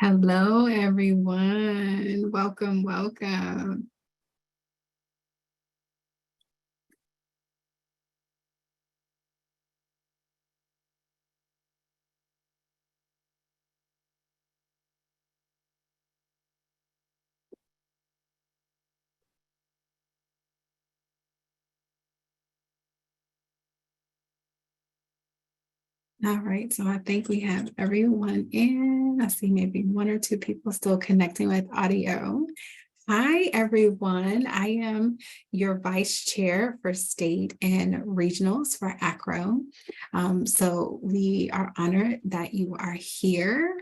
Hello, everyone. Welcome, welcome. All right, so I think we have everyone in. I see maybe one or two people still connecting with audio. Hi, everyone. I am your Vice Chair for State and Regionals for AACRAO. So we are honored that you are here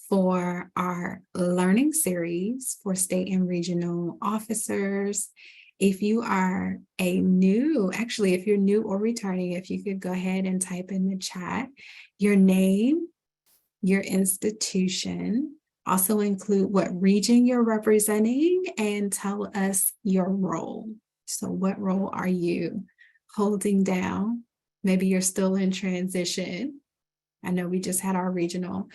for our learning series for state and regional officers. If you are if you're new or returning, if you could go ahead and type in the chat your name, your institution, also include what region you're representing, and tell us your role. So what role are you holding down? Maybe you're still in transition. I know we just had our regional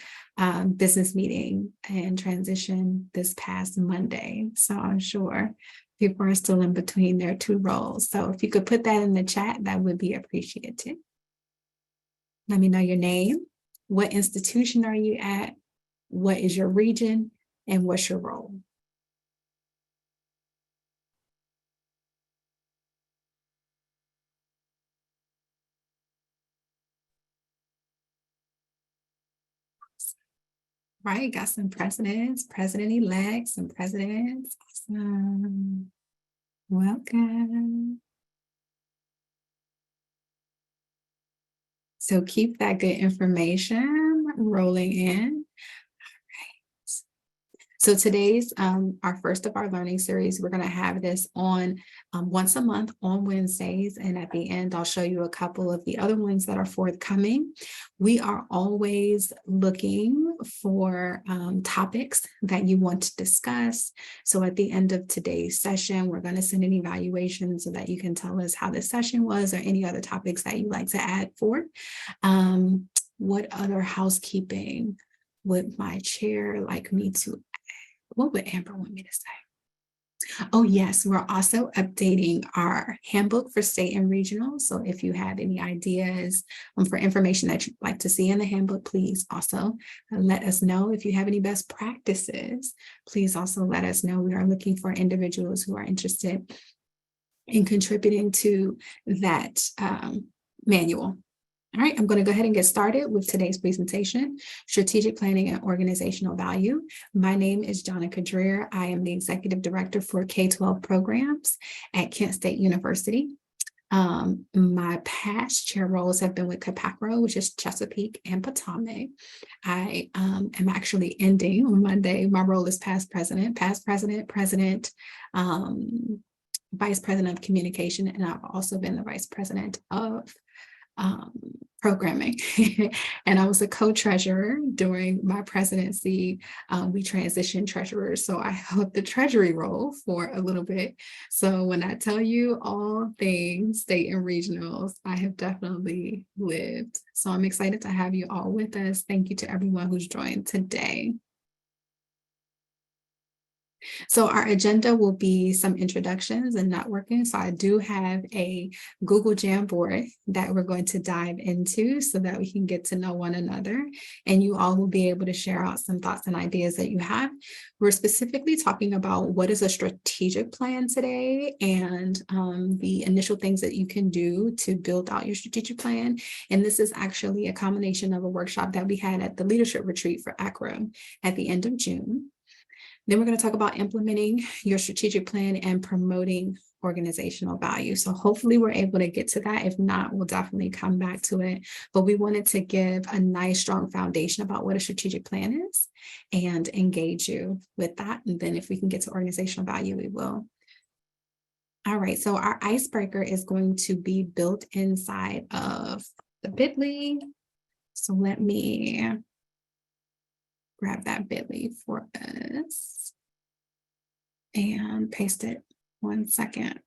business meeting and transition this past Monday. So I'm sure people are still in between their two roles. So if you could put that in the chat, that would be appreciated. Let me know your name. What institution are you at? What is your region? And what's your role? Right, got some presidents, president-elect, some presidents. Awesome. Welcome. So keep that good information rolling in. So today's our first of our learning series. We're going to have this on once a month on Wednesdays. And at the end, I'll show you a couple of the other ones that are forthcoming. We are always looking for topics that you want to discuss. So at the end of today's session, we're going to send an evaluation so that you can tell us how this session was or any other topics that you'd like to add for. What other housekeeping would my chair like me to, what would Amber want me to say? Oh, yes, we're also updating our handbook for state and regional. So if you have any ideas for information that you'd like to see in the handbook, please also let us know. If you have any best practices, please also let us know. We are looking for individuals who are interested in contributing to that manual. All right, I'm going to go ahead and get started with today's presentation, Strategic Planning and Organizational Value. My name is Jonica Dreer. I am the Executive Director for K-12 Programs at Kent State University. My past chair roles have been with AACRAO, which is Chesapeake and Potomac. I am actually ending on Monday. My role is past president, president, vice president of communication, and I've also been the vice president of programming. And I was a co-treasurer during my presidency. We transitioned treasurers, so I held the treasury role for a little bit. So when I tell you all things state and regionals, I have definitely lived. So I'm excited to have you all with us. Thank you to everyone who's joined today. So our agenda will be some introductions and networking. So I do have a Google Jamboard that we're going to dive into so that we can get to know one another. And you all will be able to share out some thoughts and ideas that you have. We're specifically talking about what is a strategic plan today and the initial things that you can do to build out your strategic plan. And this is actually a combination of a workshop that we had at the leadership retreat for AACRAO at the end of June. Then we're going to talk about implementing your strategic plan and promoting organizational value. So hopefully we're able to get to that. If not, we'll definitely come back to it. But we wanted to give a nice, strong foundation about what a strategic plan is and engage you with that. And then if we can get to organizational value, we will. All right, so our icebreaker is going to be built inside of the bit.ly. So let me grab that bit.ly for us and paste it. 1 second.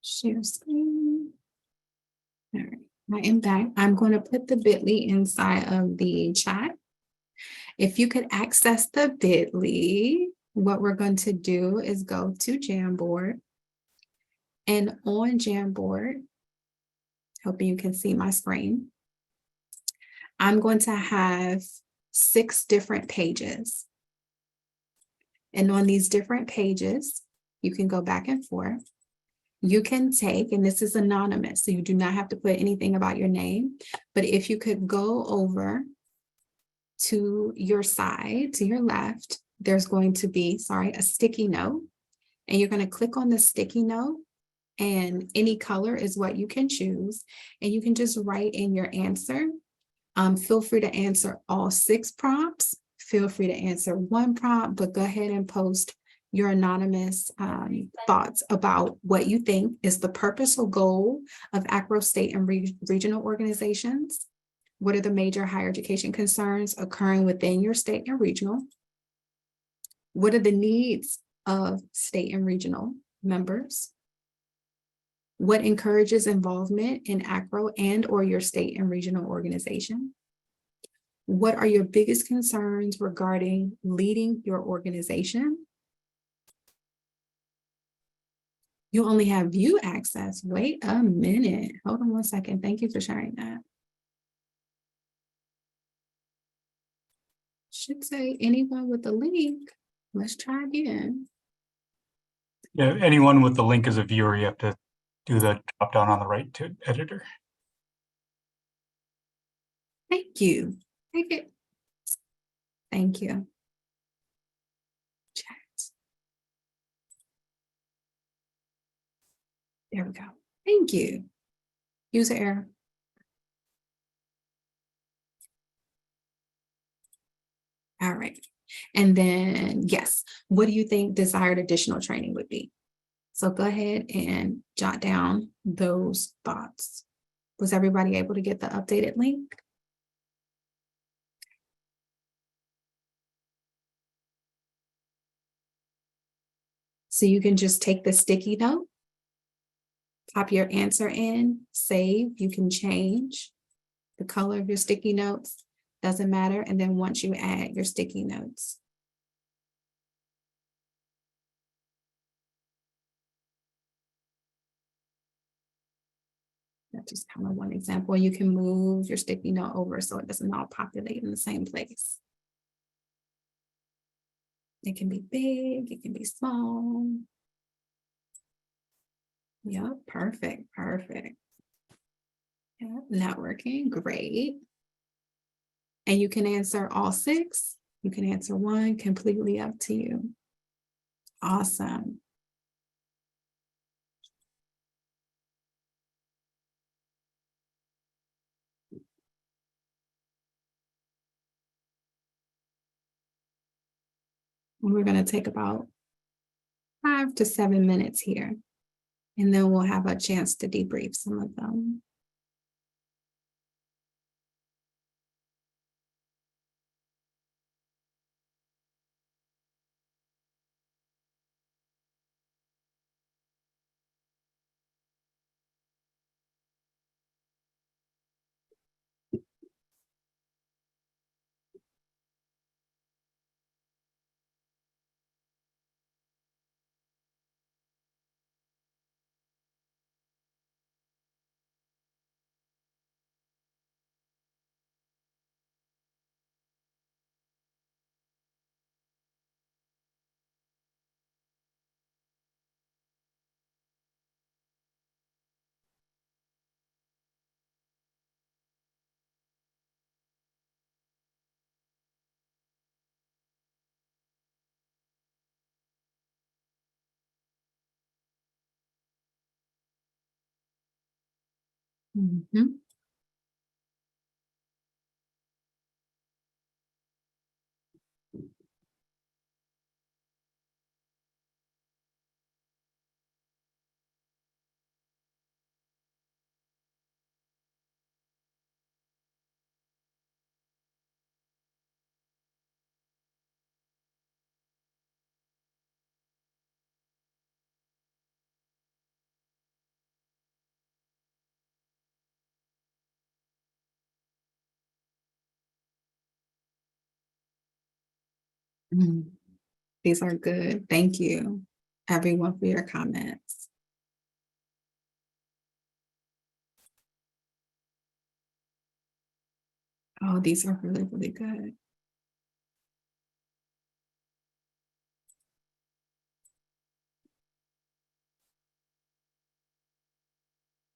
Share screen. All right, I am back. I'm going to put the bit.ly inside of the chat. If you could access the bit.ly, what we're going to do is go to Jamboard. And on Jamboard, hoping you can see my screen, I'm going to have 6 different pages. And on these different pages, you can go back and forth. You can take, and this is anonymous, so you do not have to put anything about your name, but if you could go over to your side, to your left, there's going to be, a sticky note, and you're going to click on the sticky note, and any color is what you can choose, and you can just write in your answer. Feel free to answer all 6 prompts. Feel free to answer 1 prompt, but go ahead and post your anonymous thoughts about what you think is the purpose or goal of AACRAO state and regional organizations. What are the major higher education concerns occurring within your state and regional? What are the needs of state and regional members? What encourages involvement in AACRAO and or your state and regional organization? What are your biggest concerns regarding leading your organization? You only have view access. Wait a minute. Hold on one second. Thank you for sharing that. Should say anyone with the link. Let's try again. Yeah, anyone with the link as a viewer, you have to do the drop down on the right to editor. Thank you. Take it. Thank you. Chat. There we go. Thank you. User error. All right. And then, yes, what do you think desired additional training would be? So go ahead and jot down those thoughts. Was everybody able to get the updated link? So you can just take the sticky note, pop your answer in, save. You can change the color of your sticky notes, doesn't matter. And then once you add your sticky notes. That's just kind of one example. You can move your sticky note over so it doesn't all populate in the same place. It can be big, it can be small. Yeah, perfect, perfect. Yeah, networking, great. And you can answer all 6. You can answer 1, completely up to you. Awesome. We're going to take about 5 to 7 minutes here, and then we'll have a chance to debrief some of them. Mhm. Mm, these are good. Thank you, everyone, for your comments. Oh, these are really, really good.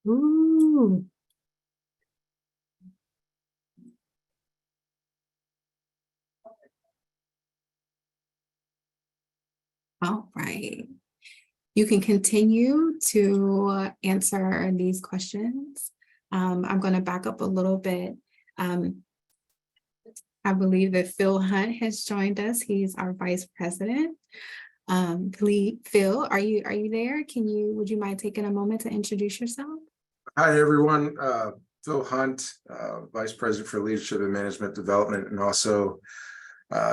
Ooh. All right. You can continue to answer these questions. I'm going to back up a little bit. I believe that Phil Hunt has joined us. He's our vice president. Please, Phil, are you there? Would you mind taking a moment to introduce yourself? Hi, everyone. Phil Hunt, Vice President for Leadership and Management Development, and also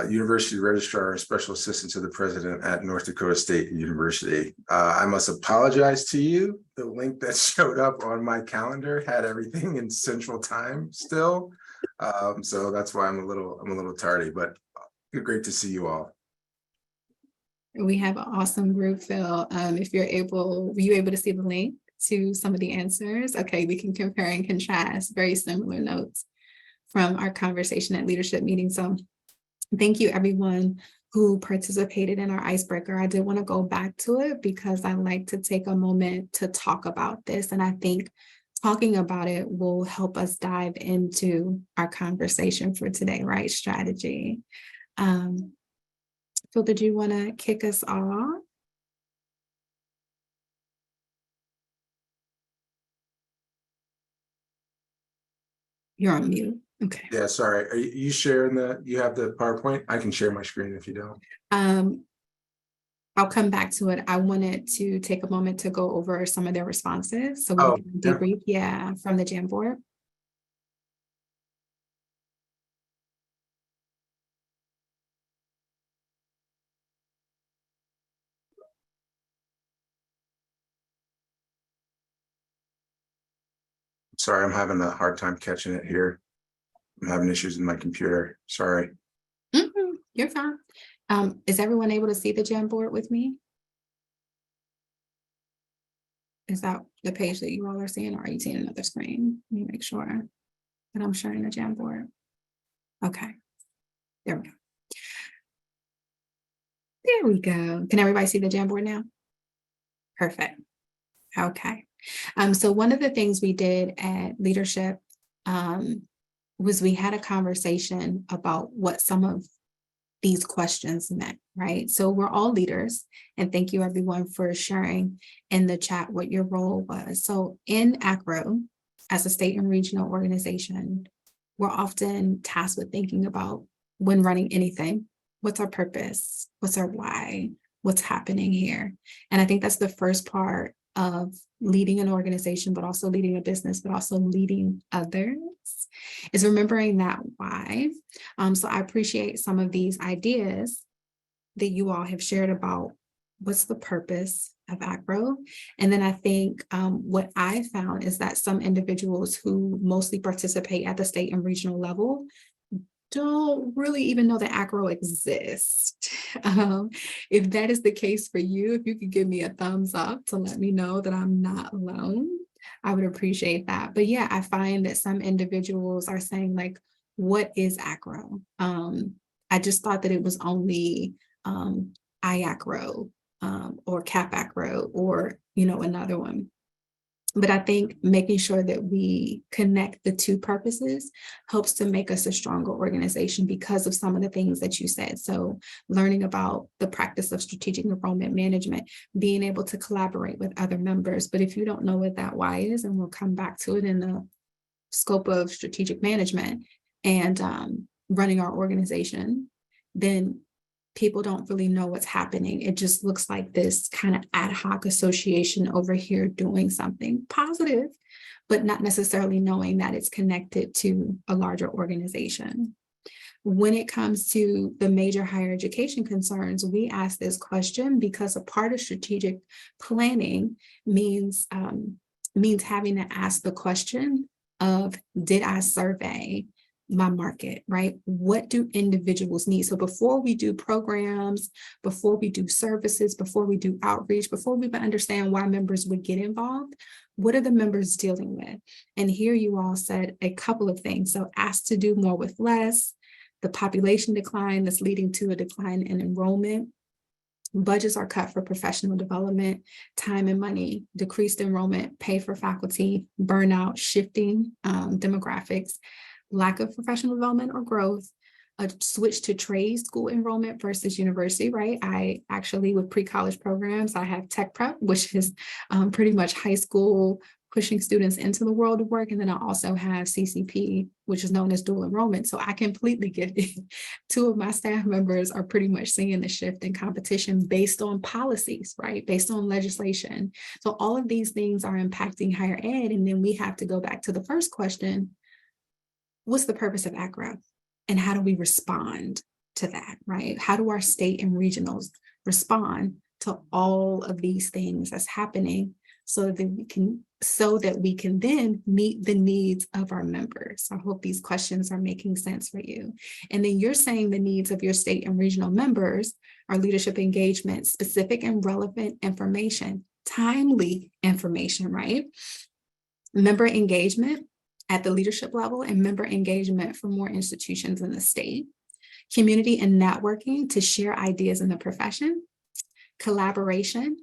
University Registrar and Special Assistant to the President at North Dakota State University. I must apologize to you. The link that showed up on my calendar had everything in Central Time still, so that's why I'm a little tardy. But great to see you all. We have an awesome group, Phil. If you're able, were you able to see the link to some of the answers? Okay, we can compare and contrast very similar notes from our conversation at leadership meeting. So thank you everyone who participated in our icebreaker. I did want to go back to it because I like to take a moment to talk about this. And I think talking about it will help us dive into our conversation for today, right? Strategy. Phil, did you want to kick us off? You're on mute. Okay. Yeah, sorry. Are you sharing you have the PowerPoint? I can share my screen if you don't. I'll come back to it. I wanted to take a moment to go over some of their responses. So we can debrief, from the Jamboard. Sorry, I'm having a hard time catching it here. I'm having issues with my computer. Sorry. You're fine. Is everyone able to see the Jamboard with me? Is that the page that you all are seeing, or are you seeing another screen? Let me make sure that I'm sharing the Jamboard. Okay, there we go. There we go. Can everybody see the Jamboard now? Perfect. Okay. So one of the things we did at leadership was we had a conversation about what some of these questions meant, right? So we're all leaders, and thank you everyone for sharing in the chat what your role was. So in AACRAO, as a state and regional organization, we're often tasked with thinking about, when running anything, what's our purpose? What's our why? What's happening here? And I think that's the first part of leading an organization, but also leading a business, but also leading others, is remembering that why. So I appreciate some of these ideas that you all have shared about what's the purpose of AACRAO. And then I think what I found is that some individuals who mostly participate at the state and regional level don't really even know that AACRAO exists. If that is the case for you, if you could give me a thumbs up to let me know that I'm not alone, I would appreciate that. But yeah, I find that some individuals are saying, like, what is AACRAO? I just thought that it was only IACRAO or CAPACRAO or, another one. But I think making sure that we connect the two purposes helps to make us a stronger organization because of some of the things that you said. So learning about the practice of strategic enrollment management, being able to collaborate with other members. But if you don't know what that why is, and we'll come back to it in the scope of strategic management and running our organization, then people don't really know what's happening. It just looks like this kind of ad hoc association over here doing something positive, but not necessarily knowing that it's connected to a larger organization. When it comes to the major higher education concerns, we ask this question because a part of strategic planning means having to ask the question of, did I survey my market, right? What do individuals need? So before we do programs, before we do services, before we do outreach, before we even understand why members would get involved, what are the members dealing with? And here you all said a couple of things. So asked to do more with less, the population decline that's leading to a decline in enrollment. Budgets are cut for professional development, time and money, decreased enrollment, pay for faculty, burnout, shifting demographics, lack of professional development or growth, a switch to trade school enrollment versus university, right? I actually, with pre-college programs, I have tech prep, which is pretty much high school, pushing students into the world of work. And then I also have CCP, which is known as dual enrollment. So I completely get it. Two of my staff members are pretty much seeing the shift in competition based on policies, right? Based on legislation. So all of these things are impacting higher ed. And then we have to go back to the first question. What's the purpose of AACRAO? And how do we respond to that, right? How do our state and regionals respond to all of these things that's happening so that we can then meet the needs of our members? I hope these questions are making sense for you. And then you're saying the needs of your state and regional members are leadership engagement, specific and relevant information, timely information, right? Member engagement at the leadership level and member engagement for more institutions in the state, community and networking to share ideas in the profession, collaboration,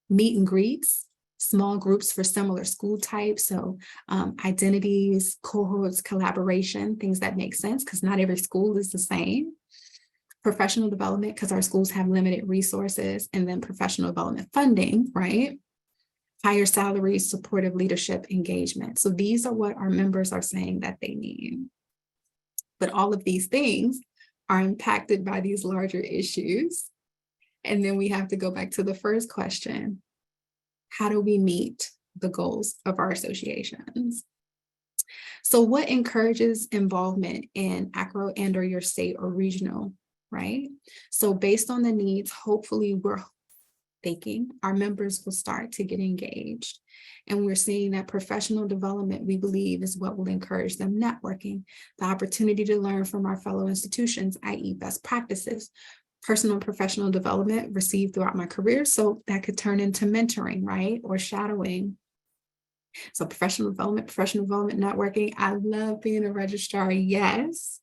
meet and greets, small groups for similar school types. So identities, cohorts, collaboration, things that make sense because not every school is the same. Professional development because our schools have limited resources, and then professional development funding, right? Higher salaries, supportive leadership engagement. So these are what our members are saying that they need. But all of these things are impacted by these larger issues. And then we have to go back to the first question. How do we meet the goals of our associations? So what encourages involvement in AACRAO and or your state or regional, right? So based on the needs, hopefully we're thinking our members will start to get engaged. And we're seeing that professional development, we believe, is what will encourage them networking, the opportunity to learn from our fellow institutions, i.e. best practices, personal and professional development received throughout my career. So that could turn into mentoring, right? Or shadowing. So professional development, networking. I love being a registrar, yes.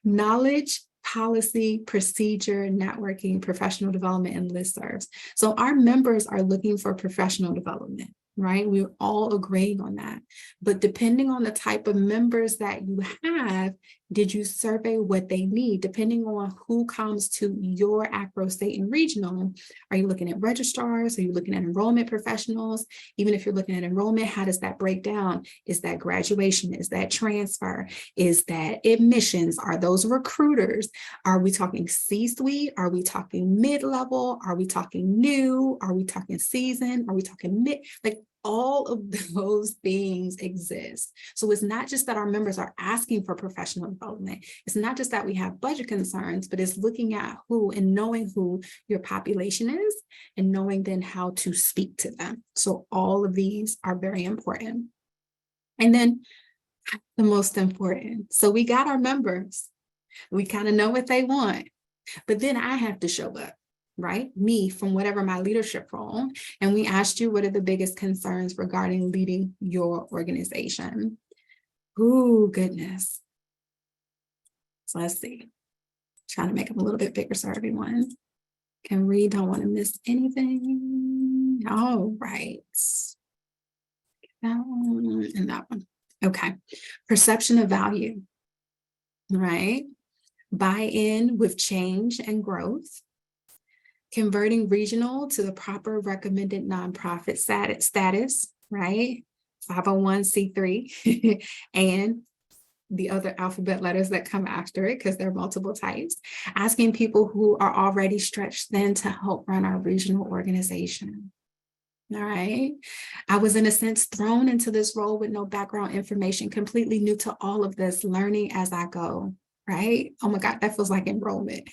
Knowledge, policy, procedure, networking, professional development, and listservs. So our members are looking for professional development, right? We're all agreeing on that. But depending on the type of members that you have, did you survey what they need? Depending on who comes to your AACRAO state and regional, are you looking at registrars? Are you looking at enrollment professionals? Even if you're looking at enrollment, how does that break down? Is that graduation? Is that transfer? Is that admissions? Are those recruiters? Are we talking C-suite? Are we talking mid-level? Are we talking new? Are we talking season? Are we talking mid? Like all of those things exist. So it's not just that our members are asking for professional development. It's not just that we have budget concerns, but it's looking at who and knowing who your population is and knowing then how to speak to them. So all of these are very important. And then the most important. So we got our members. We kind of know what they want, but then I have to show up. Right? Me from whatever my leadership role. And we asked you, what are the biggest concerns regarding leading your organization? Ooh, goodness. So let's see. Trying to make them a little bit bigger so everyone can read. Don't want to miss anything. All right. That one and that one. Okay. Perception of value. Right? Buy-in with change and growth. Converting regional to the proper recommended nonprofit status, right? 501c3 and the other alphabet letters that come after it because there are multiple types. Asking people who are already stretched thin to help run our regional organization. All right. I was in a sense thrown into this role with no background information, completely new to all of this, learning as I go. Right? Oh my God, that feels like enrollment.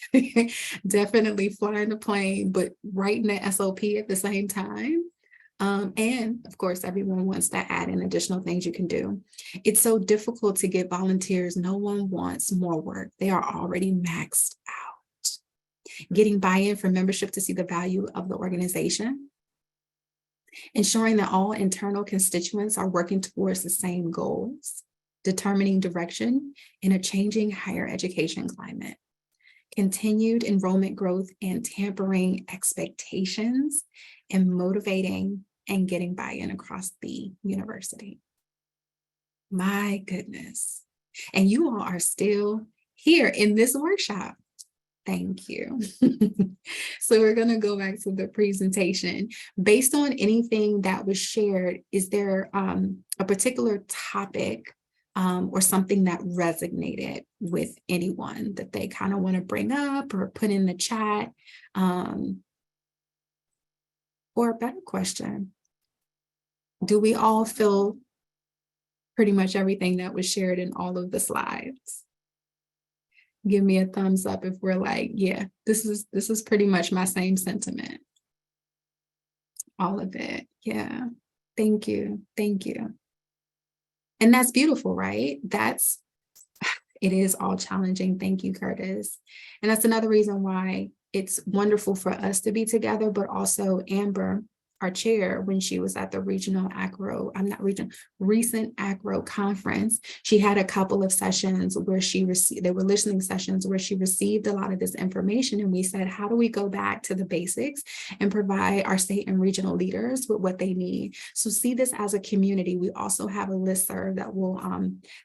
Definitely flying the plane, but writing the SOP at the same time. And of course, everyone wants to add in additional things you can do. It's so difficult to get volunteers. No one wants more work. They are already maxed out. Getting buy-in from membership to see the value of the organization. Ensuring that all internal constituents are working towards the same goals. Determining direction in a changing higher education climate. Continued enrollment growth and tampering expectations, and motivating and getting buy-in across the university. My goodness. And you all are still here in this workshop. Thank you. So we're going to go back to the presentation. Based on anything that was shared, is there a particular topic or something that resonated with anyone that they kind of want to bring up or put in the chat? Or a better question, do we all feel pretty much everything that was shared in all of the slides? Give me a thumbs up if we're like, yeah, this is pretty much my same sentiment. All of it. Yeah. Thank you. Thank you. And that's beautiful, right? It is all challenging. Thank you, Curtis. And that's another reason why it's wonderful for us to be together, but also Amber, our chair, when she was at the recent AACRAO conference, she had a couple of sessions where they were listening sessions where she received a lot of this information. And we said, how do we go back to the basics and provide our state and regional leaders with what they need? So see this as a community. We also have a listserv that we'll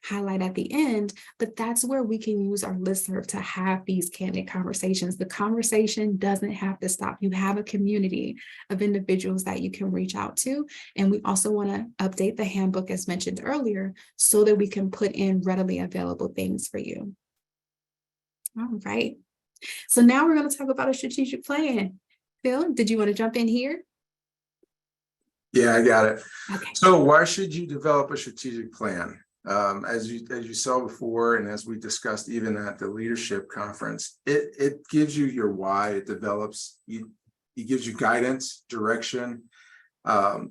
highlight at the end, but that's where we can use our listserv to have these candid conversations. The conversation doesn't have to stop. You have a community of individuals that you can reach out to. And we also want to update the handbook as mentioned earlier so that we can put in readily available things for you. All right. So now we're going to talk about a strategic plan. Phil, did you want to jump in here? Yeah, I got it. Okay. So why should you develop a strategic plan? As you saw before, and as we discussed even at the leadership conference, it gives you your why. It develops you. It gives you guidance, direction.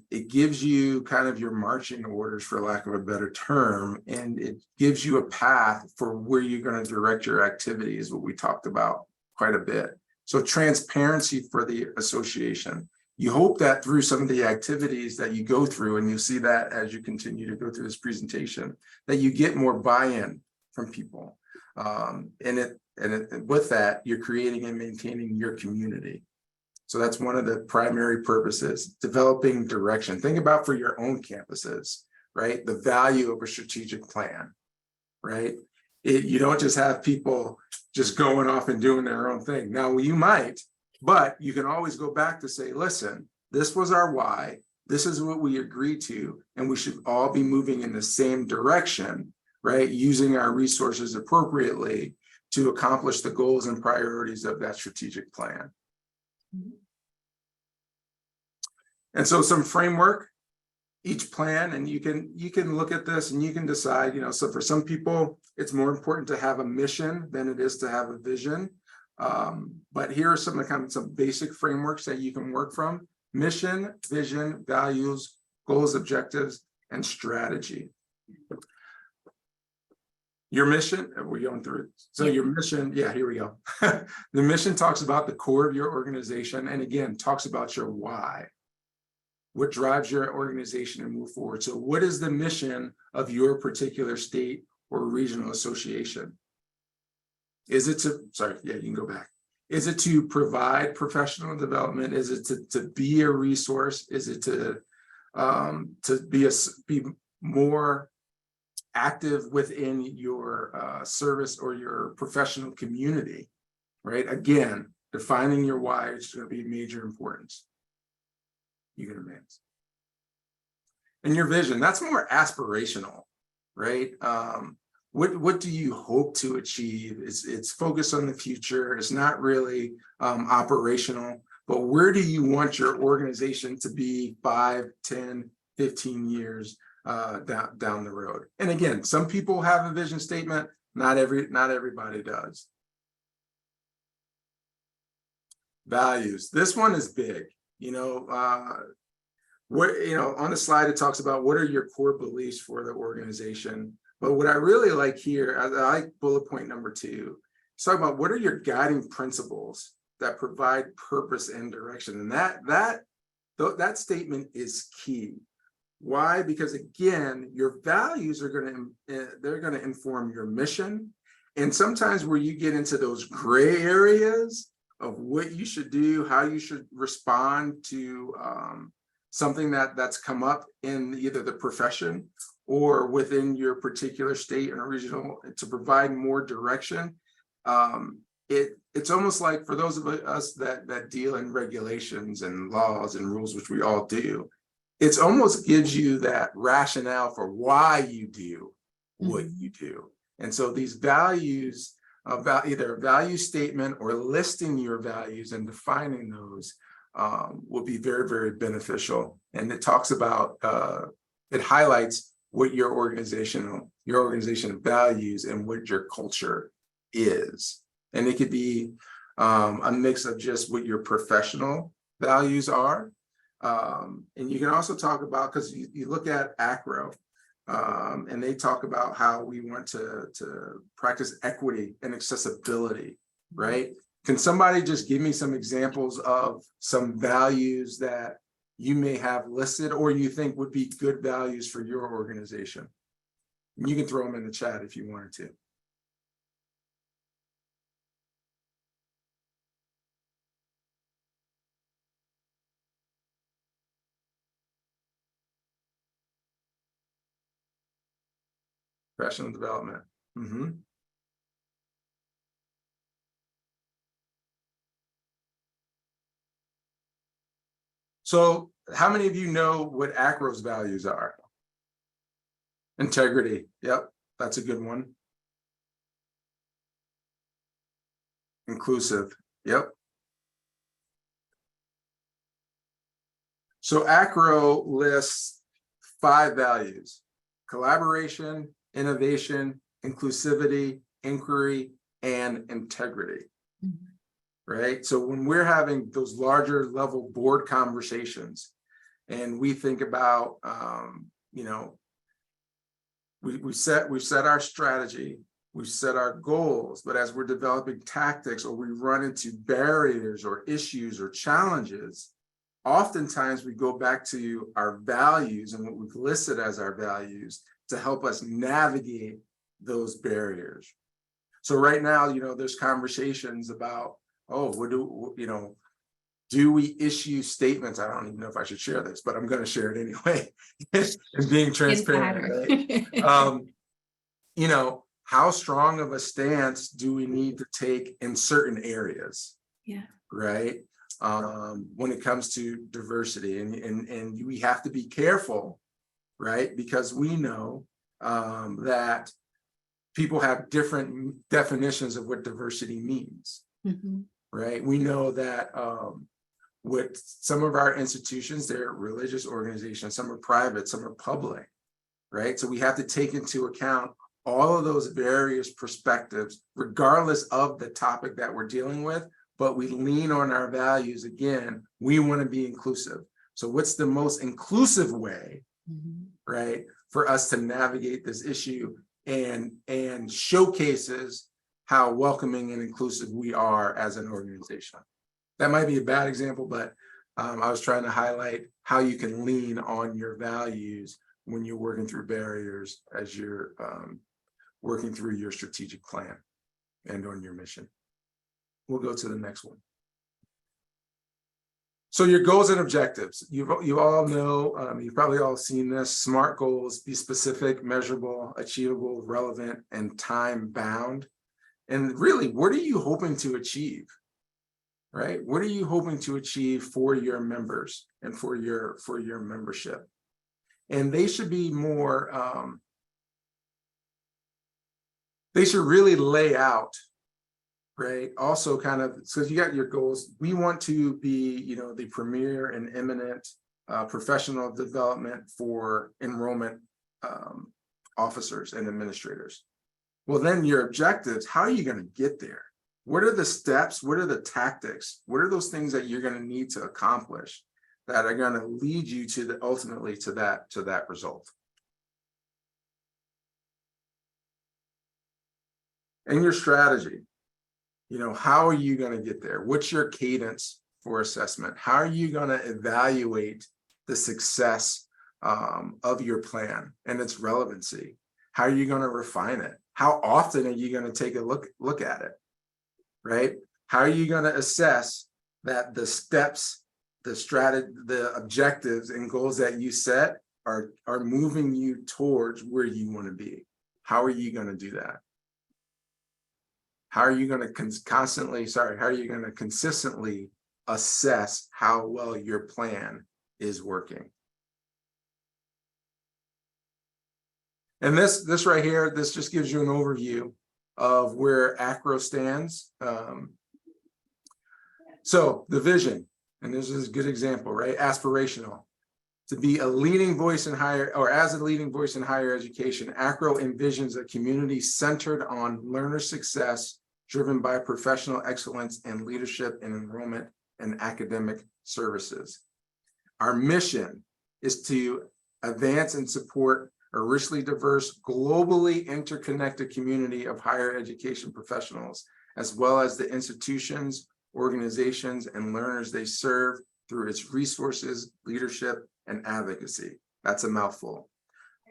It gives you kind of your marching orders, for lack of a better term, and it gives you a path for where you're going to direct your activities, what we talked about quite a bit. So transparency for the association. You hope that through some of the activities that you go through, and you'll see that as you continue to go through this presentation, that you get more buy-in from people. With that, you're creating and maintaining your community. So that's one of the primary purposes, developing direction. Think about for your own campuses, right? The value of a strategic plan, right? You don't just have people just going off and doing their own thing. Now, you might, but you can always go back to say, listen, this was our why. This is what we agreed to, and we should all be moving in the same direction, right? Using our resources appropriately to accomplish the goals and priorities of that strategic plan. And so some framework, each plan, and you can look at this and you can decide, so for some people, it's more important to have a mission than it is to have a vision. But here are some basic frameworks that you can work from: mission, vision, values, goals, objectives, and strategy. Your mission, we're going through it. So your mission, here we go. The mission talks about the core of your organization, and again, talks about your why. What drives your organization to move forward? So what is the mission of your particular state or regional association? Is it to, you can go back. Is it to provide professional development? Is it to be a resource? Is it to be more active within your service or your professional community, right? Again, defining your why is going to be major importance. You can advance. And your vision, that's more aspirational, right? What do you hope to achieve? It's focused on the future. It's not really operational, but where do you want your organization to be 5, 10, 15 years down the road? And again, some people have a vision statement. Not everybody does. Values. This one is big. on the slide, it talks about what are your core beliefs for the organization. But what I really like here, I like bullet point number 2. It's talking about what are your guiding principles that provide purpose and direction. And that statement is key. Why? Because again, your values are they're going to inform your mission. And sometimes where you get into those gray areas of what you should do, how you should respond to something that's come up in either the profession or within your particular state and regional to provide more direction. It's almost like for those of us that deal in regulations and laws and rules, which we all do, it almost gives you that rationale for why you do what you do. And so these values, about either a value statement or listing your values and defining those will be very, very beneficial. And it talks about, it highlights what your organization values and what your culture is. And it could be a mix of just what your professional values are. And you can also talk about, because you look at AACRAO, and they talk about how we want to practice equity and accessibility, right? Can somebody just give me some examples of some values that you may have listed or you think would be good values for your organization? And you can throw them in the chat if you wanted to. Professional development. So how many of you know what AACRAO's values are? Integrity. Yep, that's a good one. Inclusive. Yep. So AACRAO lists 5 values: collaboration, innovation, inclusivity, inquiry, and integrity. Right? So when we're having those larger level board conversations and we think about, we've set our strategy, we've set our goals, but as we're developing tactics or we run into barriers or issues or challenges, oftentimes we go back to our values and what we've listed as our values to help us navigate those barriers. So right now, there's conversations about, do we issue statements? I don't even know if I should share this, but I'm going to share it anyway. And being transparent, right? How strong of a stance do we need to take in certain areas? Yeah. Right. When it comes to diversity, and we have to be careful, right? Because we know that people have different definitions of what diversity means. Right? We know that with some of our institutions, they're religious organizations, some are private, some are public, right? So we have to take into account all of those various perspectives, regardless of the topic that we're dealing with, but we lean on our values. Again, we want to be inclusive. So what's the most inclusive way, right, for us to navigate this issue and showcases how welcoming and inclusive we are as an organization? That might be a bad example, but I was trying to highlight how you can lean on your values when you're working through barriers as you're working through your strategic plan and on your mission. We'll go to the next one. So your goals and objectives, you all know, you've probably all seen this: SMART goals: be specific, measurable, achievable, relevant, and time bound. And really, what are you hoping to achieve, right? What are you hoping to achieve for your members and for your membership? And they should be more, they should really lay out, right? Also kind of, so you got your goals. We want to be, the premier and eminent professional development for enrollment officers and administrators. Well, then your objectives, how are you going to get there? What are the steps? What are the tactics? What are those things that you're going to need to accomplish? that are going to lead you to ultimately to that result. And your strategy, how are you going to get there? What's your cadence for assessment? How are you going to evaluate the success of your plan and its relevancy? How are you going to refine it? How often are you going to take a look at it, right? How are you going to assess that the steps, the strategy, the objectives and goals that you set are moving you towards where you want to be? How are you going to do that? How are you going to consistently assess how well your plan is working? And this right here, this just gives you an overview of where AACRAO stands. So the vision, and this is a good example, right? Aspirational. To be a leading voice in higher, or as a leading voice in higher education, AACRAO envisions a community centered on learner success, driven by professional excellence and leadership in enrollment and academic services. Our mission is to advance and support a richly diverse, globally interconnected community of higher education professionals, as well as the institutions, organizations, and learners they serve through its resources, leadership, and advocacy. That's a mouthful.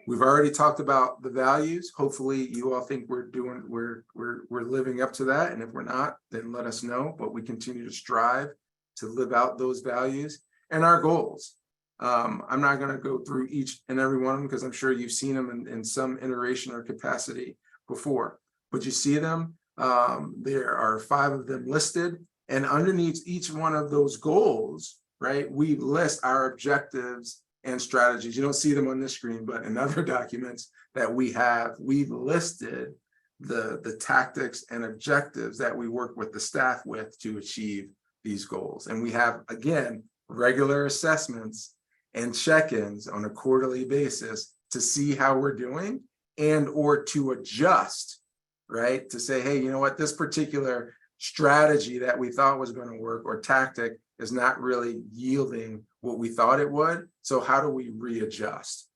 We've already talked about the values. Hopefully you all think we're living up to that. And if we're not, then let us know, but we continue to strive to live out those values and our goals. I'm not going to go through each and every one of them because I'm sure you've seen them in some iteration or capacity before, but you see them. There are 5 of them listed, and underneath each one of those goals, right, we list our objectives and strategies. You don't see them on this screen, but in other documents that we've listed the tactics and objectives that we work with the staff with to achieve these goals. And we have, again, regular assessments and check-ins on a quarterly basis to see how we're doing and or to adjust, right? To say, hey, you know what, this particular strategy that we thought was going to work or tactic is not really yielding what we thought it would. So how do we readjust?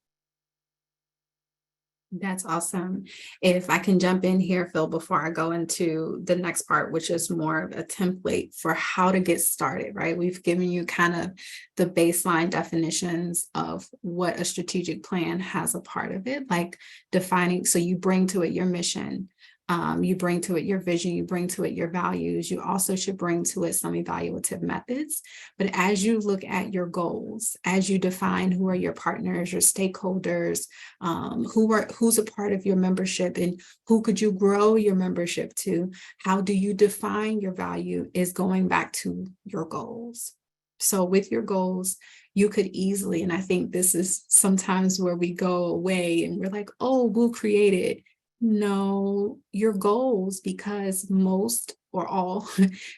That's awesome. If I can jump in here, Phil, before I go into the next part, which is more of a template for how to get started, right? We've given you kind of the baseline definitions of what a strategic plan has a part of it, like defining, so you bring to it your mission, you bring to it your vision, you bring to it your values. You also should bring to it some evaluative methods. But as you look at your goals, as you define who are your partners, your stakeholders, who's a part of your membership and who could you grow your membership to, how do you define your value, is going back to your goals. So with your goals, you could easily, and I think this is sometimes where we go away and we're like, oh, we'll create it. No, your goals, because most or all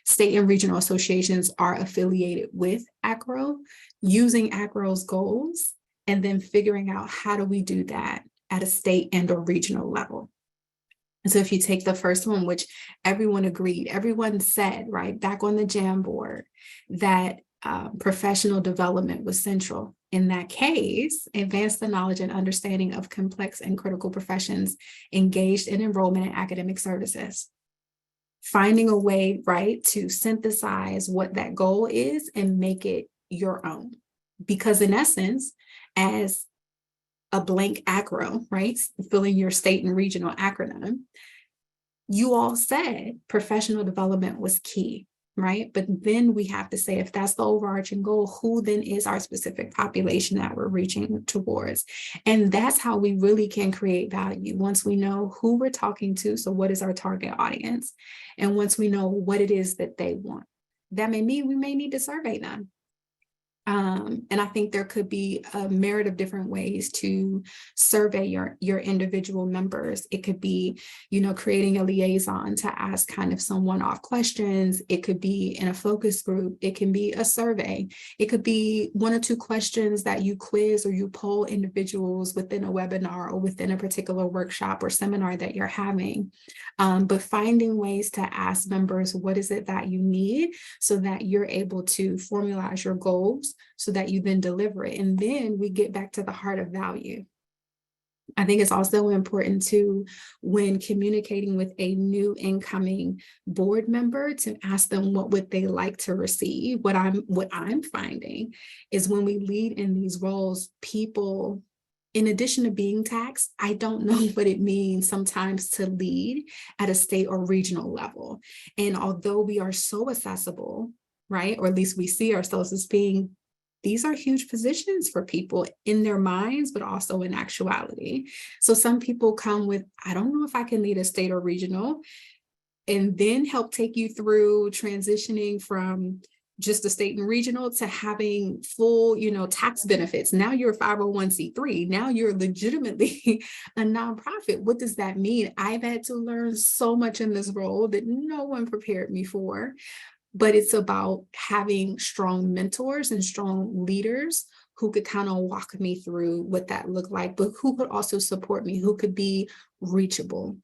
state and regional associations are affiliated with AACRAO, using AACRAO's goals and then figuring out how do we do that at a state and or regional level. And so if you take the first one, which everyone agreed, everyone said, right, back on the Jamboard, that professional development was central. In that case, advance the knowledge and understanding of complex and critical professions engaged in enrollment and academic services. Finding a way, right, to synthesize what that goal is and make it your own. Because in essence, as a blank AACRAO, right, filling your state and regional acronym, you all said professional development was key. Right. But then we have to say, if that's the overarching goal, who then is our specific population that we're reaching towards? And that's how we really can create value. Once we know who we're talking to, so what is our target audience? And once we know what it is that they want, that may mean we may need to survey them. And I think there could be a myriad of different ways to survey your individual members. It could be, creating a liaison to ask kind of some one-off questions. It could be in a focus group. It can be a survey. It could be 1 or 2 questions that you quiz or you poll individuals within a webinar or within a particular workshop or seminar that you're having. But finding ways to ask members, what is it that you need, so that you're able to formalize your goals so that you then deliver it. And then we get back to the heart of value. I think it's also important to, when communicating with a new incoming board member, to ask them what would they like to receive. What I'm finding is when we lead in these roles, people, in addition to being taxed, I don't know what it means sometimes to lead at a state or regional level. And although we are so accessible, right, or at least we see ourselves as being, these are huge positions for people in their minds, but also in actuality. So some people come with, I don't know if I can lead a state or regional, and then help take you through transitioning from just a state and regional to having full, tax benefits. Now you're a 501c3. Now you're legitimately a nonprofit. What does that mean? I've had to learn so much in this role that no one prepared me for. But it's about having strong mentors and strong leaders who could kind of walk me through what that looked like, but who could also support me, who could be reachable.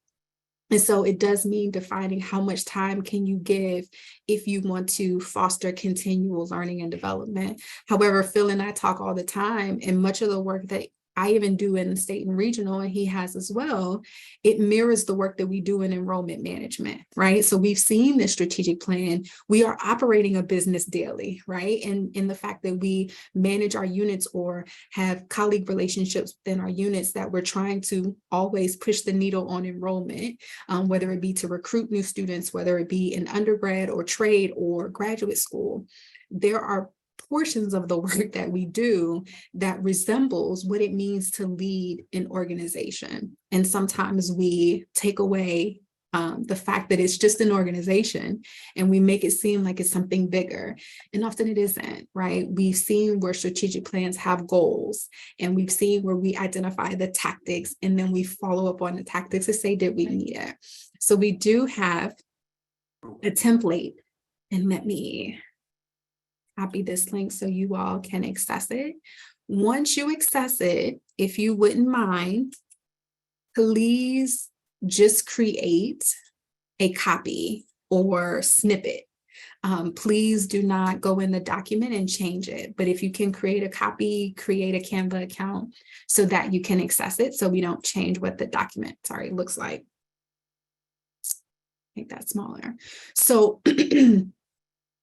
And so it does mean defining how much time can you give if you want to foster continual learning and development. However, Phil and I talk all the time, and much of the work that I even do in the state and regional, and he has as well, it mirrors the work that we do in enrollment management, right? So we've seen this strategic plan. We are operating a business daily, right? And in the fact that we manage our units or have colleague relationships within our units, that we're trying to always push the needle on enrollment, whether it be to recruit new students, whether it be in undergrad or trade or graduate school. There are portions of the work that we do that resembles what it means to lead an organization. And sometimes we take away the fact that it's just an organization and we make it seem like it's something bigger. And often it isn't, right? We've seen where strategic plans have goals, and we've seen where we identify the tactics and then we follow up on the tactics to say, did we need it? So we do have a template, and let me copy this link so you all can access it. Once you access it, if you wouldn't mind, please just create a copy or snippet. Please do not go in the document and change it. But if you can create a copy, create a Canva account so that you can access it, so we don't change what the document, looks like. Make that smaller. So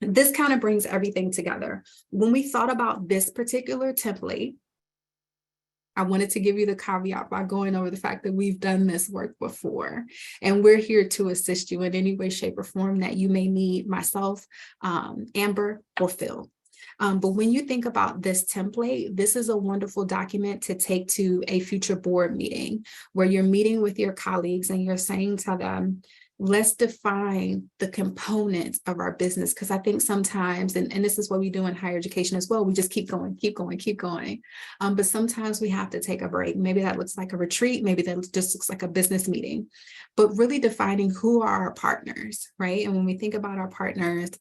this kind of brings everything together. When we thought about this particular template, I wanted to give you the caveat by going over the fact that we've done this work before, and we're here to assist you in any way, shape, or form that you may need, myself, Amber, or Phil. But when you think about this template, this is a wonderful document to take to a future board meeting where you're meeting with your colleagues and you're saying to them, let's define the components of our business. Because I think sometimes, and this is what we do in higher education as well, we just keep going. But sometimes we have to take a break. Maybe that looks like a retreat. Maybe that just looks like a business meeting. But really defining who are our partners, right? And when we think about our partners,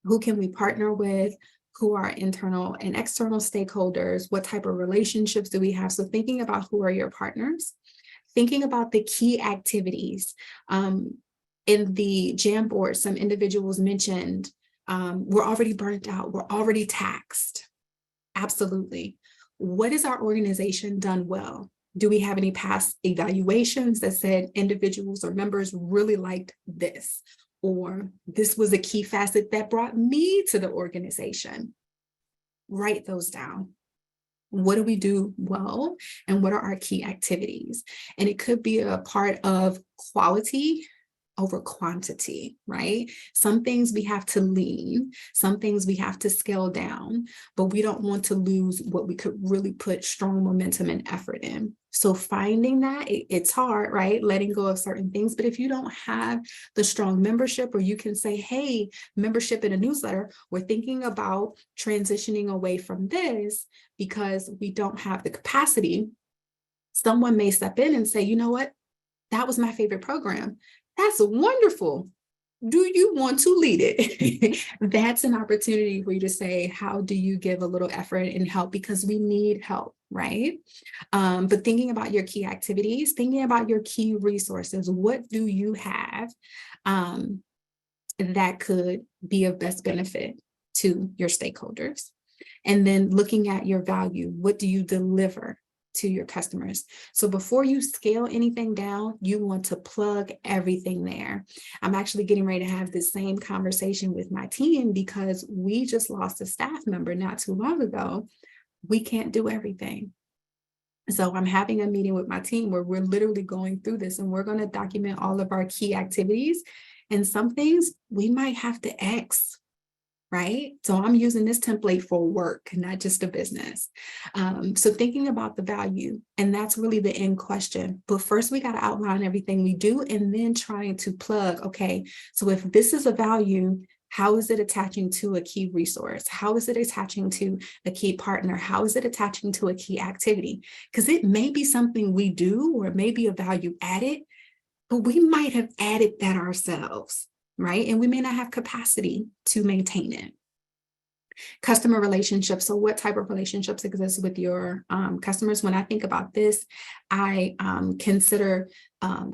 who can we partner with? Who are internal and external stakeholders? What type of relationships do we have? So thinking about who are your partners, thinking about the key activities. In the Jamboard, some individuals mentioned, we're already burnt out, we're already taxed. Absolutely. What has our organization done well? Do we have any past evaluations that said individuals or members really liked this? Or this was a key facet that brought me to the organization? Write those down. What do we do well? And what are our key activities? And it could be a part of quality over quantity, right? Some things we have to lean, some things we have to scale down, but we don't want to lose what we could really put strong momentum and effort in. So finding that, it's hard, right? Letting go of certain things. But if you don't have the strong membership, or you can say, hey, membership in a newsletter, we're thinking about transitioning away from this because we don't have the capacity. Someone may step in and say, you know what? That was my favorite program. That's wonderful. Do you want to lead it? That's an opportunity for you to say, how do you give a little effort and help? Because we need help, right? But thinking about your key activities, thinking about your key resources, what do you have that could be of best benefit to your stakeholders? And then looking at your value, what do you deliver to your customers? So before you scale anything down, you want to plug everything there. I'm actually getting ready to have the same conversation with my team because we just lost a staff member not too long ago. We can't do everything. So I'm having a meeting with my team where we're literally going through this, and we're going to document all of our key activities, and some things we might have to X. Right? So I'm using this template for work, not just a business. So thinking about the value, and that's really the end question. But first we got to outline everything we do, and then trying to plug, okay, so if this is a value, how is it attaching to a key resource? How is it attaching to a key partner? How is it attaching to a key activity? Because it may be something we do, or it may be a value added, but we might have added that ourselves. Right? And we may not have capacity to maintain it. Customer relationships. So what type of relationships exist with your customers? When I think about this, I consider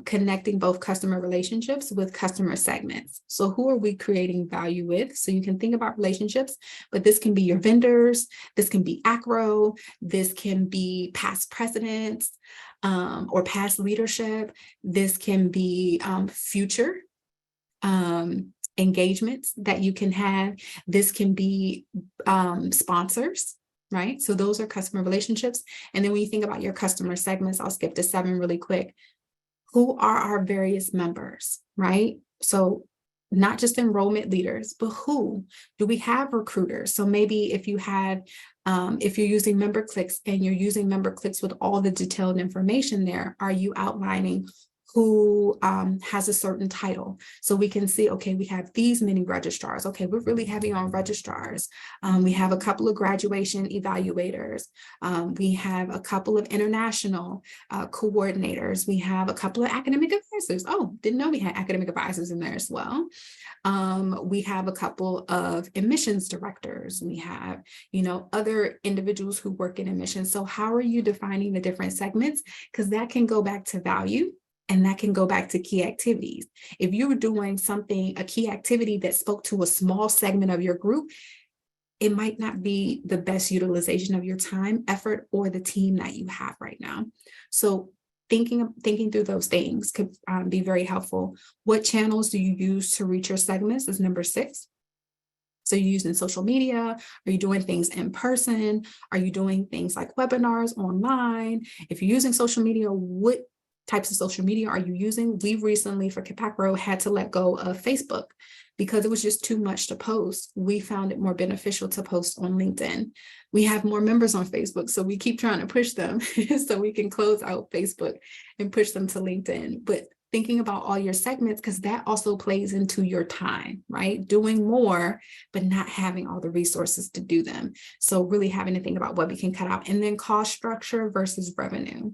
connecting both customer relationships with customer segments. So who are we creating value with? So you can think about relationships, but this can be your vendors, this can be AACRAO, this can be past presidents or past leadership, this can be future engagements that you can have. This can be sponsors, right? So those are customer relationships. And then when you think about your customer segments, I'll skip to 7 really quick. Who are our various members, right? So not just enrollment leaders, but who? Do we have recruiters? So maybe if you have, if you're using MemberClicks and you're using MemberClicks with all the detailed information there, are you outlining who has a certain title? So we can see, okay, we have these many registrars. Okay, we're really heavy on registrars. We have a couple of graduation evaluators. We have a couple of international coordinators. We have a couple of academic advisors. Oh, didn't know we had academic advisors in there as well. We have a couple of admissions directors. We have, other individuals who work in admissions. So how are you defining the different segments? Because that can go back to value. And that can go back to key activities. If you were doing something, a key activity that spoke to a small segment of your group, it might not be the best utilization of your time, effort, or the team that you have right now. So thinking through those things could be very helpful. What channels do you use to reach your segments is number 6. So you're using social media? Are you doing things in person? Are you doing things like webinars online? If you're using social media, what types of social media are you using? We recently for AACRAO had to let go of Facebook because it was just too much to post. We found it more beneficial to post on LinkedIn. We have more members on Facebook, so we keep trying to push them so we can close out Facebook and push them to LinkedIn. But thinking about all your segments, because that also plays into your time, right? Doing more, but not having all the resources to do them. So really having to think about what we can cut out. And then cost structure versus revenue.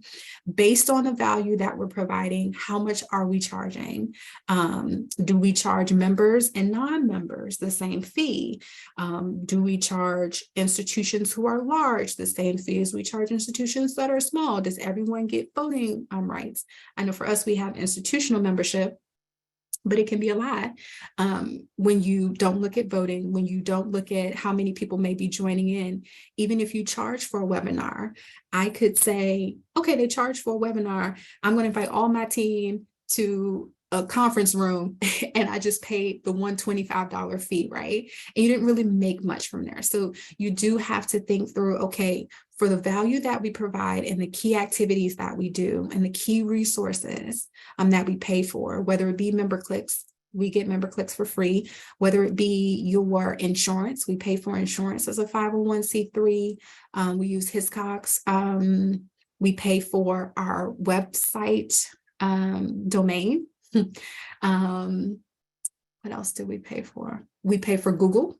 Based on the value that we're providing, how much are we charging? Do we charge members and non-members the same fee? Do we charge institutions who are large the same fee as we charge institutions that are small? Does everyone get voting rights? I know for us, we have institutional membership, but it can be a lot when you don't look at voting, when you don't look at how many people may be joining in. Even if you charge for a webinar, I could say, okay, they charge for a webinar. I'm going to invite all my team to a conference room and I just paid the $125 fee, right? And you didn't really make much from there. So you do have to think through, okay, for the value that we provide and the key activities that we do and the key resources that we pay for, whether it be MemberClicks, we get MemberClicks for free, whether it be your insurance, we pay for insurance as a 501c3, we use Hiscox, we pay for our website domain. What else do we pay for? We pay for Google.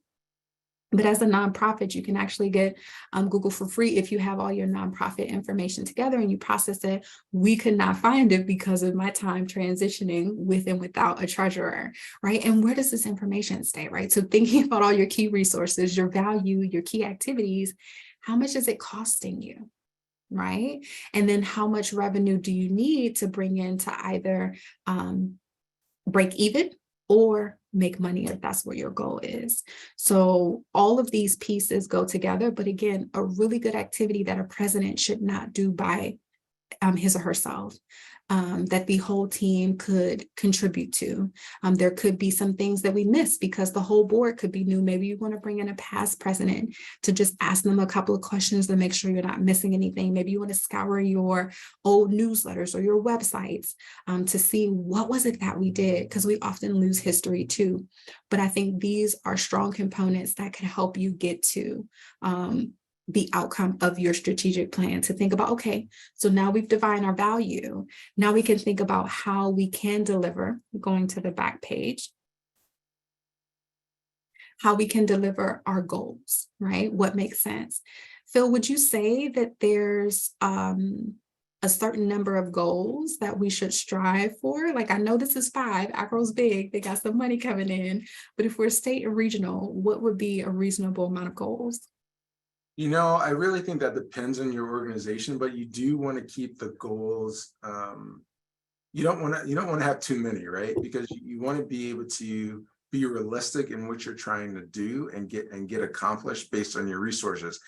But as a nonprofit, you can actually get Google for free if you have all your nonprofit information together and you process it. We could not find it because of my time transitioning with and without a treasurer, right? And where does this information stay, right? So thinking about all your key resources, your value, your key activities, how much is it costing you? Right? And then how much revenue do you need to bring in to either break even or make money if that's what your goal is. So all of these pieces go together. But again, a really good activity that a president should not do by his or herself, that the whole team could contribute to. There could be some things that we miss because the whole board could be new. Maybe you want to bring in a past president to just ask them a couple of questions to make sure you're not missing anything. Maybe you want to scour your old newsletters or your websites to see what was it that we did, because we often lose history too. But I think these are strong components that can help you get to the outcome of your strategic plan, to think about, okay, so now we've defined our value. Now we can think about how we can deliver, going to the back page, how we can deliver our goals, right? What makes sense? Phil, would you say that there's a certain number of goals that we should strive for? Like, I know this is 5, AACRAO's big, they got some money coming in, but if we're state and regional, what would be a reasonable amount of goals? You know, I really think that depends on your organization, but you do want to keep the goals. You don't want to have too many, right? Because you want to be able to be realistic in what you're trying to do and get accomplished based on your resources.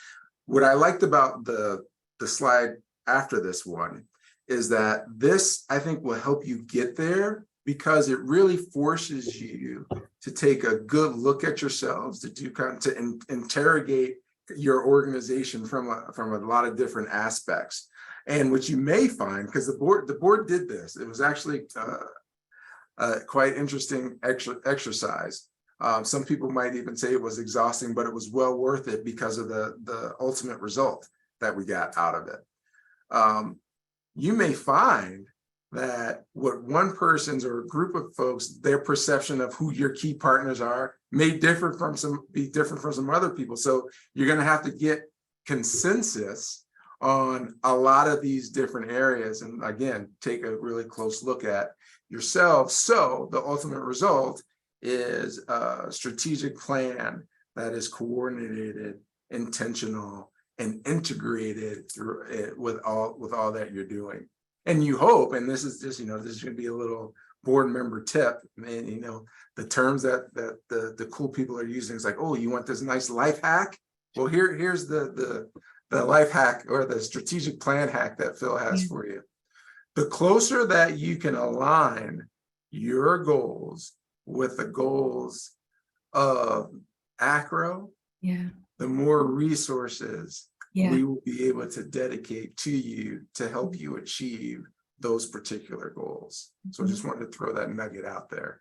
What I liked about the slide after this one is that this, I think, will help you get there, because it really forces you to take a good look at yourselves, to interrogate your organization from a lot of different aspects. And what you may find, because the board did this, it was actually quite interesting exercise. Some people might even say it was exhausting, but it was well worth it because of the ultimate result that we got out of it. You may find that what one person's or a group of folks, their perception of who your key partners are may be different from some other people. So you're going to have to get consensus on a lot of these different areas. And again, take a really close look at yourself. So the ultimate result is a strategic plan that is coordinated, intentional, and integrated through with all that you're doing. And you hope, and this is just, this is going to be a little board member tip, and the terms that the cool people are using is like, oh, you want this nice life hack? Well, here's the life hack, or the strategic plan hack that Phil has for you. The closer that you can align your goals with the goals of AACRAO, the more resources we will be able to dedicate to you to help you achieve those particular goals. So I just wanted to throw that nugget out there.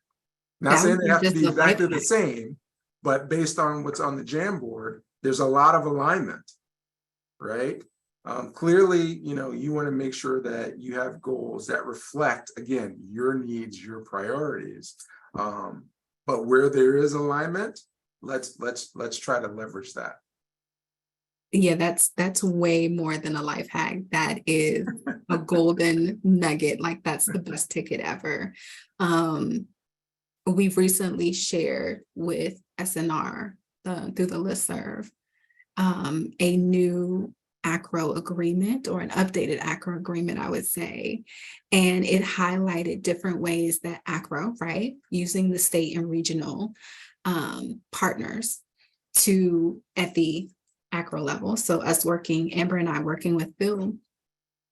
Not saying they have to be exactly the same, but based on what's on the Jamboard, there's a lot of alignment, right? Clearly, you want to make sure that you have goals that reflect, again, your needs, your priorities. But where there is alignment, let's try to leverage that. Yeah, that's way more than a life hack. That is a golden nugget. Like, that's the best ticket ever. We've recently shared with SNR through the listserv a new AACRAO agreement, or an updated AACRAO agreement, I would say. And it highlighted different ways that AACRAO, right, using the state and regional partners at the AACRAO level. So us Amber and I working with Bill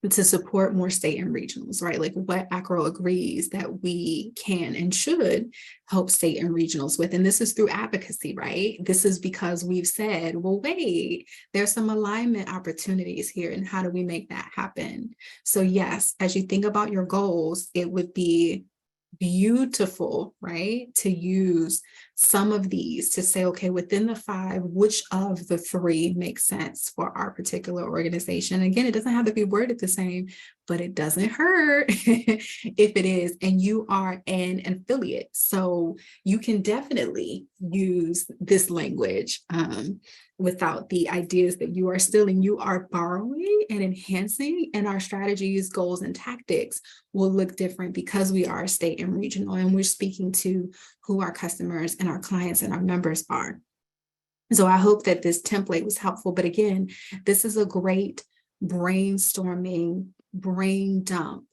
to support more state and regionals, right? Like, what AACRAO agrees that we can and should help state and regionals with. And this is through advocacy, right? This is because we've said, well, wait, there's some alignment opportunities here, and how do we make that happen? So yes, as you think about your goals, it would be beautiful, right, to use some of these to say, okay, within the 5, which of the 3 makes sense for our particular organization? Again, it doesn't have to be worded the same, but it doesn't hurt if it is. And you are an affiliate, so you can definitely use this language without the ideas that you are stealing. You are borrowing and enhancing, and our strategies, goals, and tactics will look different because we are state and regional, and we're speaking to who our customers and our clients and our members are. So I hope that this template was helpful. But again, this is a great brainstorming, brain dump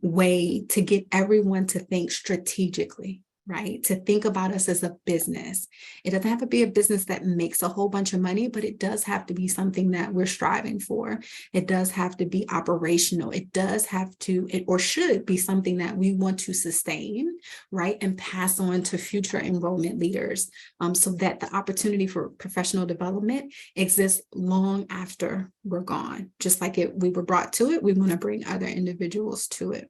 way to get everyone to think strategically, right? To think about us as a business. It doesn't have to be a business that makes a whole bunch of money, but it does have to be something that we're striving for. It does have to be operational. It does have to, or should be something that we want to sustain, right? And pass on to future enrollment leaders, so that the opportunity for professional development exists long after we're gone. Just like we were brought to it, we want to bring other individuals to it.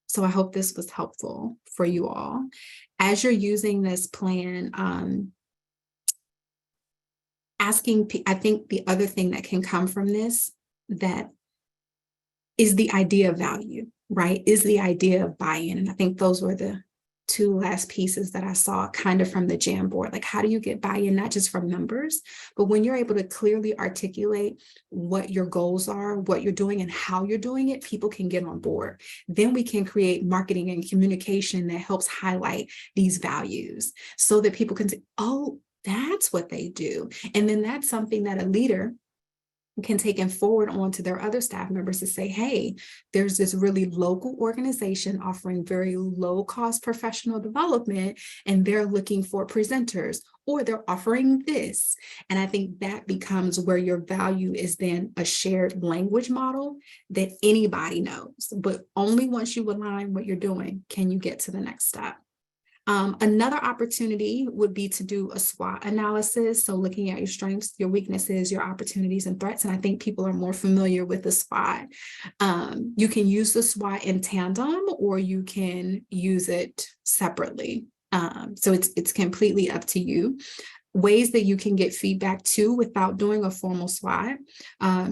So I hope this was helpful for you all. As you're using this plan, I think the other thing that can come from this, that is the idea of value, right? Is the idea of buy-in. And I think those were the two last pieces that I saw kind of from the Jamboard. Like, how do you get buy-in, not just from numbers, but when you're able to clearly articulate what your goals are, what you're doing and how you're doing it, people can get on board. Then we can create marketing and communication that helps highlight these values so that people can say, oh, that's what they do. And then that's something that a leader can take and forward on to their other staff members to say, hey, there's this really local organization offering very low cost professional development, and they're looking for presenters, or they're offering this. And I think that becomes where your value is then a shared language model that anybody knows, but only once you align what you're doing can you get to the next step. Another opportunity would be to do a SWOT analysis. So looking at your strengths, your weaknesses, your opportunities and threats. And I think people are more familiar with the SWOT. You can use the SWOT in tandem, or you can use it separately. So it's completely up to you. Ways that you can get feedback too without doing a formal SWOT.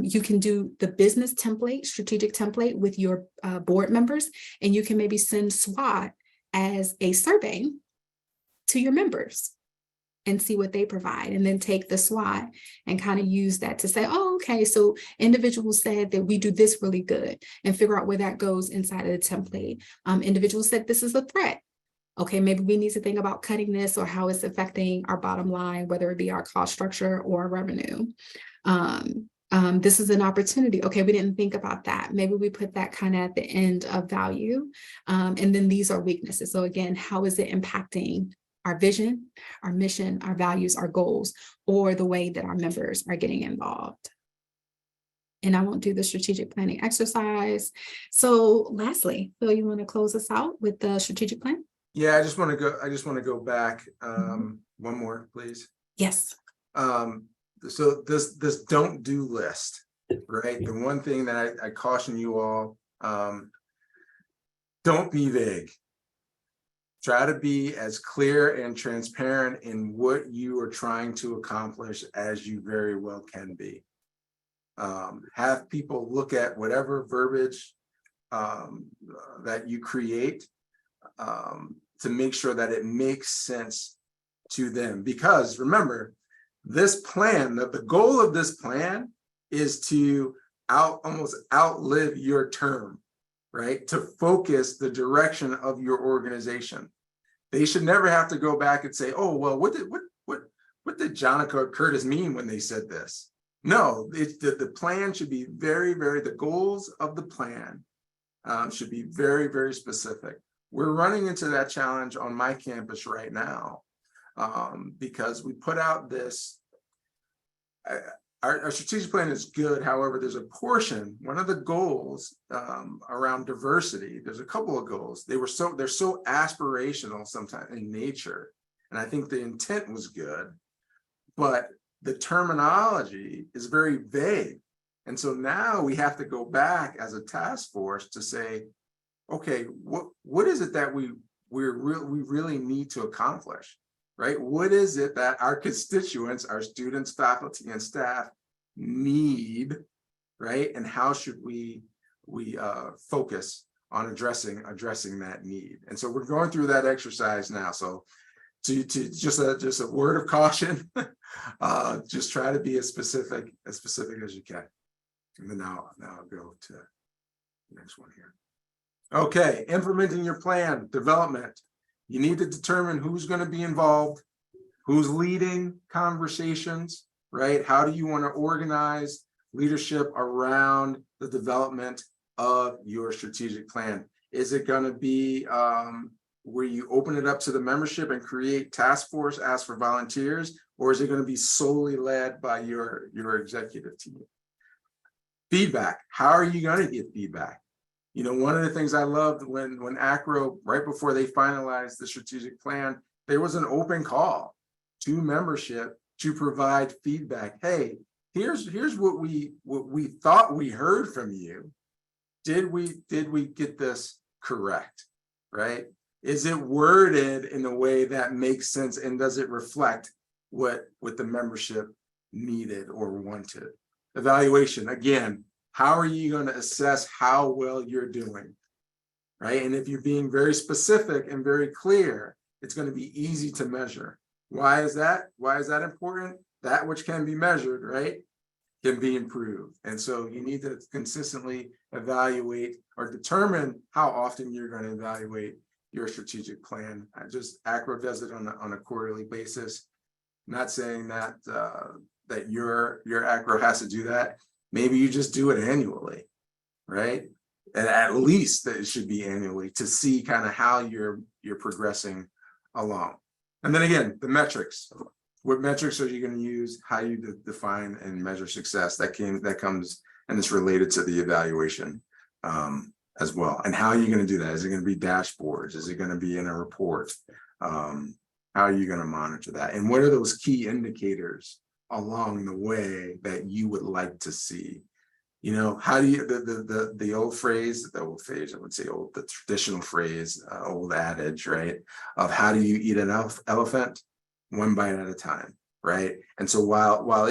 You can do the business template, strategic template with your board members, and you can maybe send SWOT as a survey to your members and see what they provide, and then take the SWOT and kind of use that to say, oh, okay, so individuals said that we do this really good, and figure out where that goes inside of the template. Individuals said this is a threat. Okay, maybe we need to think about cutting this, or how it's affecting our bottom line, whether it be our cost structure or revenue. This is an opportunity. Okay, we didn't think about that. Maybe we put that kind of at the end of value. And then these are weaknesses. So again, how is it impacting our vision, our mission, our values, our goals, or the way that our members are getting involved? And I won't do the strategic planning exercise. So lastly, Phil, you want to close us out with the strategic plan? Yeah, I just want to go back one more, please. Yes. So this don't do list, right? The one thing that I caution you all, don't be vague. Try to be as clear and transparent in what you are trying to accomplish as you very well can be. Have people look at whatever verbiage that you create to make sure that it makes sense to them. Because remember, this plan, the goal of this plan is to almost outlive your term, right? To focus the direction of your organization. They should never have to go back and say, oh, well, what did Jonica or Curtis mean when they said this? No, the plan should be the goals of the plan should be very, very specific. We're running into that challenge on my campus right now because we put out this, our strategic plan is good. However, there's a portion, one of the goals around diversity, there's a couple of goals. They're so aspirational sometimes in nature. And I think the intent was good, but the terminology is very vague. And so now we have to go back as a task force to say, okay, what is it that we really need to accomplish, right? What is it that our constituents, our students, faculty, and staff need, right? And how should we focus on addressing that need? And so we're going through that exercise now. So to just a word of caution, just try to be as specific as you can. And then now I'll go to the next one here. Okay, implementing your plan, development. You need to determine who's going to be involved, who's leading conversations, right? How do you want to organize leadership around the development of your strategic plan? Is it going to be where you open it up to the membership and create task force, ask for volunteers, or is it going to be solely led by your executive team? Feedback. How are you going to get feedback? You know, one of the things I loved when AACRAO, right before they finalized the strategic plan, there was an open call to membership to provide feedback. Hey, here's what we thought we heard from you. Did we get this correct? Right? Is it worded in a way that makes sense, and does it reflect what the membership needed or wanted? Evaluation, again, how are you going to assess how well you're doing? Right? And if you're being very specific and very clear, it's going to be easy to measure. Why is that? Why is that important? That which can be measured, right, can be improved. And so you need to consistently evaluate or determine how often you're going to evaluate your strategic plan. AACRAO does it on a quarterly basis. Not saying that that your AACRAO has to do that. Maybe you just do it annually, right? And at least that it should be annually to see kind of how you're progressing along. And then again, the metrics. What metrics are you going to use? How you define and measure success? That comes and it's related to the evaluation as well. And how are you going to do that? Is it going to be dashboards? Is it going to be in a report? How are you going to monitor that? And what are those key indicators along the way that you would like to see? You know, how do you the old phrase, I would say the traditional phrase, old adage, right? Of how do you eat an elephant? One bite at a time, right? And so while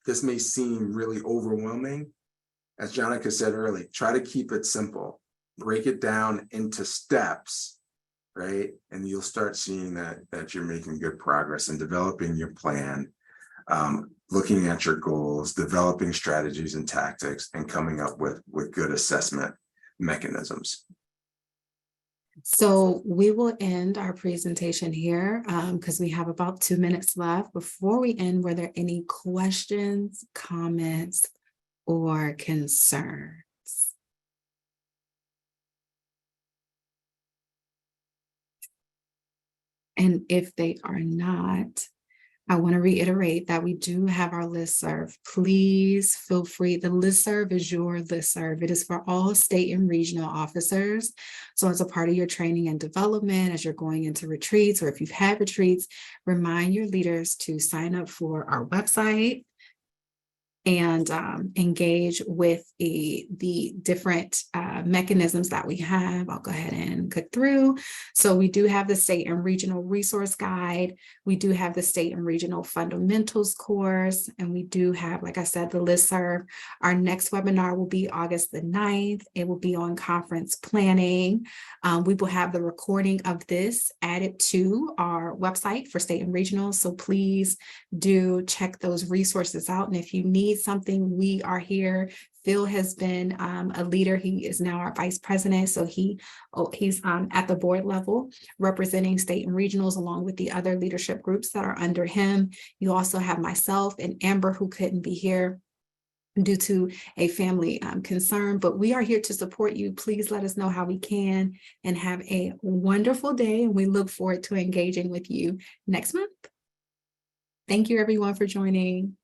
this may seem really overwhelming, as Jonica said earlier, try to keep it simple, break it down into steps, right? And you'll start seeing that you're making good progress in developing your plan, looking at your goals, developing strategies and tactics, and coming up with good assessment mechanisms. So we will end our presentation here because we have about 2 minutes left. Before we end, were there any questions, comments, or concerns? And if they are not, I want to reiterate that we do have our listserv. Please feel free. The listserv is your listserv. It is for all state and regional officers. So as a part of your training and development, as you're going into retreats, or if you've had retreats, remind your leaders to sign up for our website and engage with the different mechanisms that we have. I'll go ahead and click through. So we do have the state and regional resource guide. We do have the state and regional fundamentals course. And we do have, like I said, the listserv. Our next webinar will be August the 9th. It will be on conference planning. We will have the recording of this added to our website for state and regional. So please do check those resources out. And if you need something, we are here. Phil has been a leader. He is now our vice president. So he's at the board level representing state and regionals along with the other leadership groups that are under him. You also have myself and Amber, who couldn't be here due to a family concern, but we are here to support you. Please let us know how we can, and have a wonderful day. And we look forward to engaging with you next month. Thank you everyone for joining.